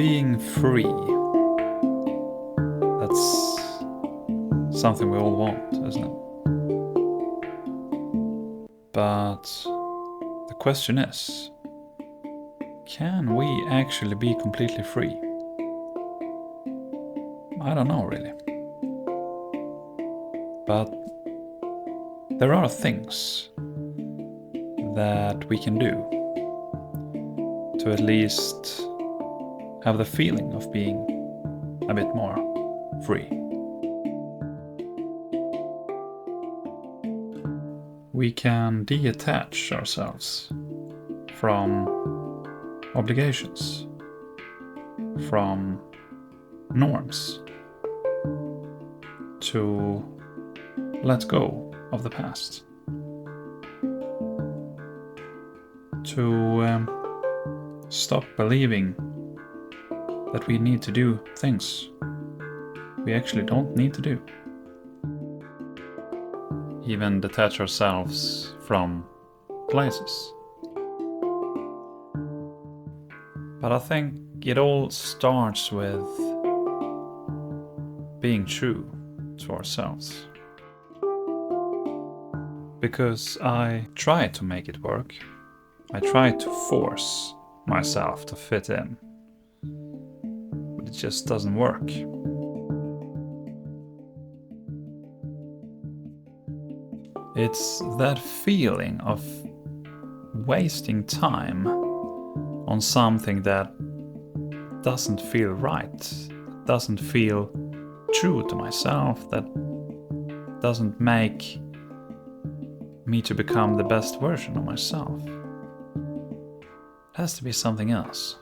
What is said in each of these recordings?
Being free. That's something we all want, isn't it? But the question is, can we actually be completely free? I don't know really. But there are things that we can do to at least have the feeling of being a bit more free. We can detach ourselves from obligations, from norms, to let go of the past, to stop believing that we need to do things we actually don't need to do. Even detach ourselves from places. But I think it all starts with being true to ourselves. Because I try to make it work. I try to force myself to fit in. But it just doesn't work. It's that feeling of wasting time on something that doesn't feel right, doesn't feel true to myself, that doesn't make me to become the best version of myself. It has to be something else.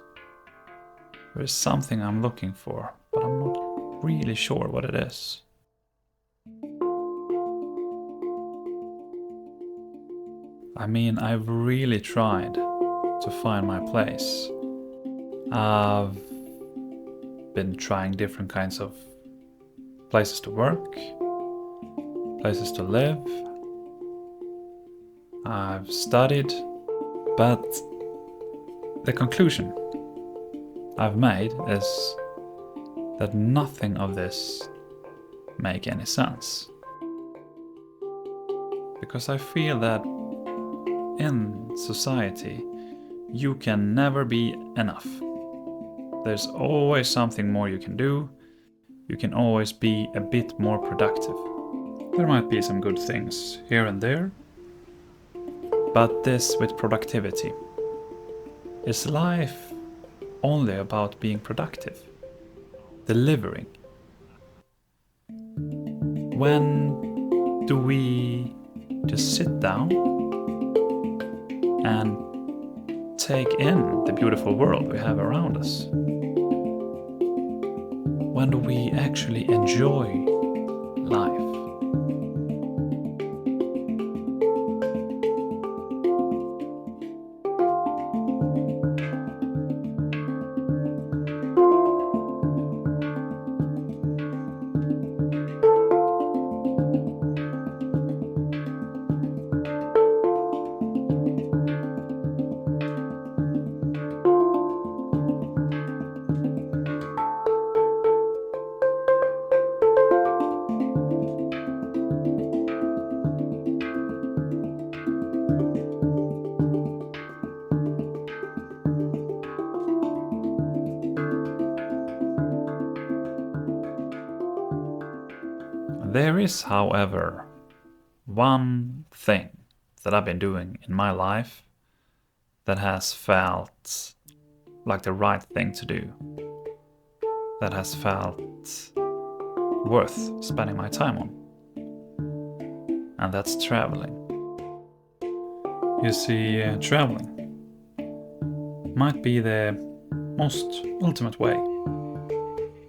There is something I'm looking for, but I'm not really sure what it is. I mean, I've really tried to find my place. I've been trying different kinds of places to work, places to live. I've studied, but the conclusion I've made is that nothing of this make any sense. Because I feel that in society, you can never be enough. There's always something more you can do. You can always be a bit more productive. There might be some good things here and there. But this with productivity. Is life only about being productive? Delivering? When do we just sit down and take in the beautiful world we have around us? When do we actually enjoy life? There is, however, one thing that I've been doing in my life that has felt like the right thing to do, that has felt worth spending my time on, and that's traveling. You see, traveling might be the most ultimate way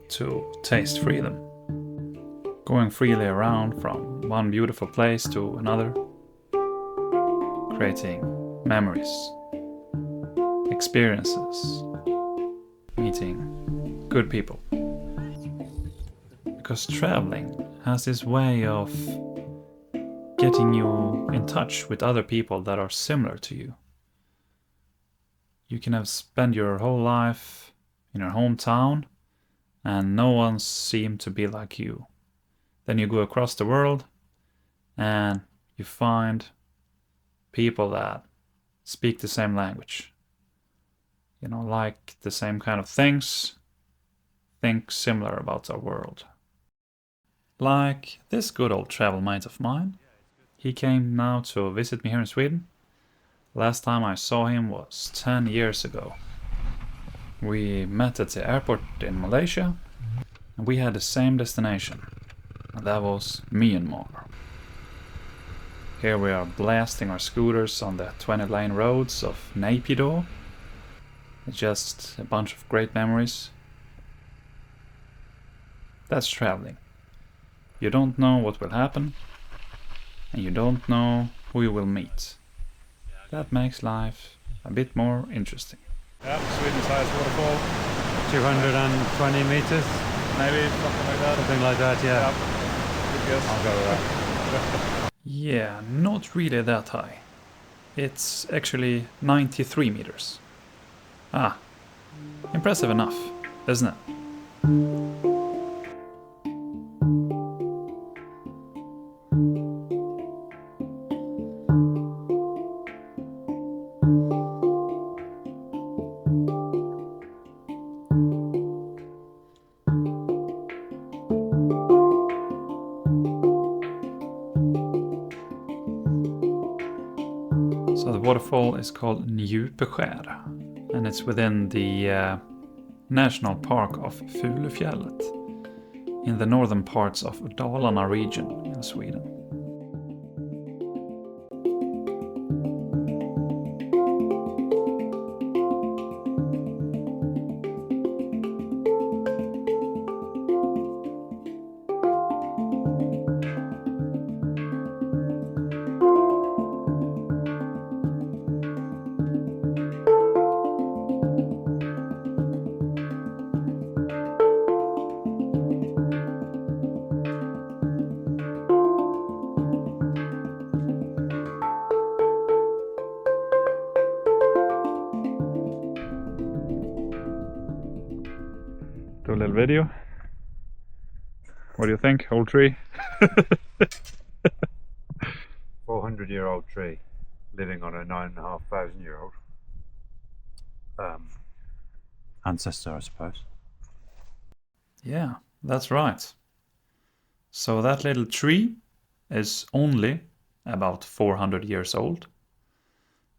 to taste freedom. Going freely around from one beautiful place to another, creating memories, experiences, meeting good people. Because traveling has this way of getting you in touch with other people that are similar to you. You can have spent your whole life in your hometown and no one seemed to be like you. Then you go across the world and you find people that speak the same language. You know, like the same kind of things, think similar about our world. Like this good old travel mate of mine. He came now to visit me here in Sweden. Last time I saw him was 10 years ago. We met at the airport in Malaysia and we had the same destination, and that was Myanmar. Here we are blasting our scooters on the 20-lane roads of Naypyidaw. It's just a bunch of great memories. That's traveling. You don't know what will happen, and you don't know who you will meet. That makes life a bit more interesting. Yeah, Sweden's highest waterfall. 220 meters, Maybe, something like that. something like that, yeah. Good guess. I'll go with that. Yeah, not really that high. It's actually 93 meters. Ah, impressive enough, isn't it? So the waterfall is called Njupeskär, and it's within the National Park of Fulufjället in the northern parts of Dalarna region in Sweden. Do a little video. What do you think? Old tree? 400-year-old tree living on a 9,500-year-old ancestor, I suppose. Yeah, that's right. So that little tree is only about 400 years old,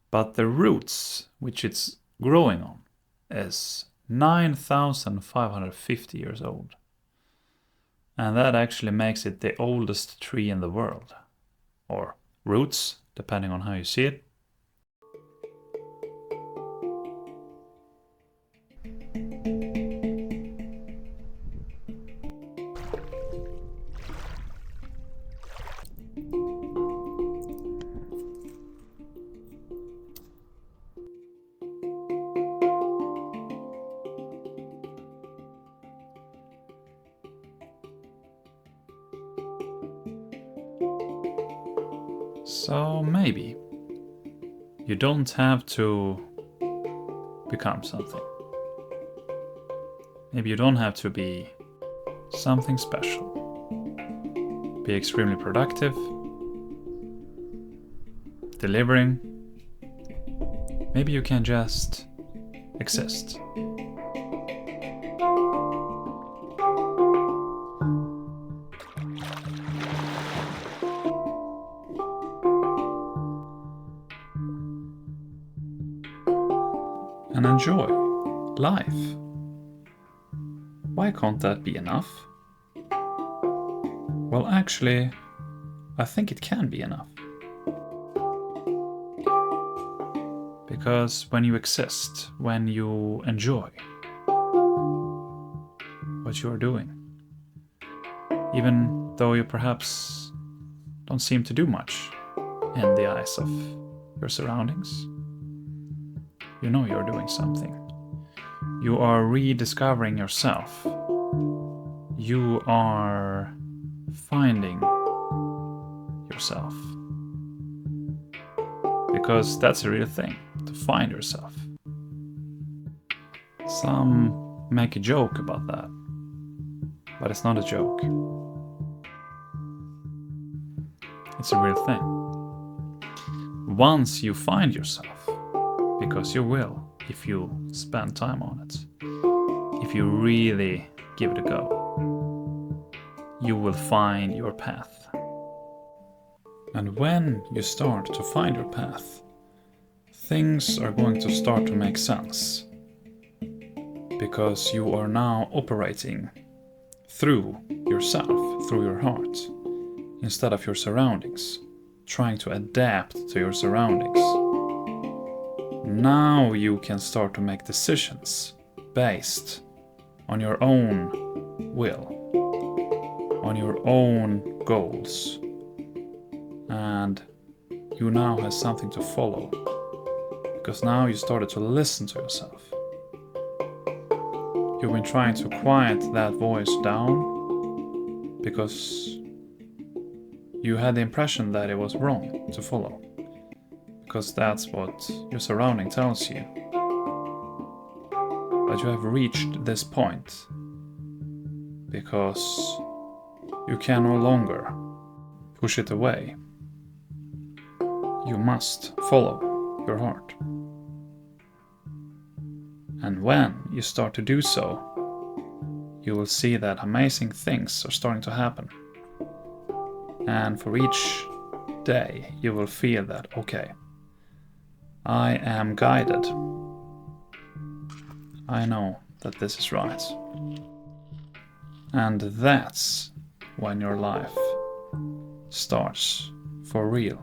but the roots which it's growing on is 9,550 years old. And that actually makes it the oldest tree in the world. Or roots, depending on how you see it. So maybe you don't have to become something. Maybe you don't have to be something special. Be extremely productive, delivering. Maybe you can just exist. And enjoy life. Why can't that be enough? Well, actually, I think it can be enough. Because when you exist, when you enjoy what you are doing, even though you perhaps don't seem to do much in the eyes of your surroundings, you know you're doing something. You are rediscovering yourself. You are finding yourself. Because that's a real thing, to find yourself. Some make a joke about that. But it's not a joke. It's a real thing. Once you find yourself, because you will if you spend time on it, if you really give it a go, you will find your path. And when you start to find your path, things are going to start to make sense. Because you are now operating through yourself, through your heart, instead of your surroundings, trying to adapt to your surroundings. Now you can start to make decisions based on your own will, on your own goals, and you now have something to follow, because now you started to listen to yourself. You've been trying to quiet that voice down because you had the impression that it was wrong to follow, because that's what your surrounding tells you. But you have reached this point because you can no longer push it away. You must follow your heart. And when you start to do so, you will see that amazing things are starting to happen. And for each day, you will feel that, okay, I am guided. I know that this is right. And that's when your life starts for real.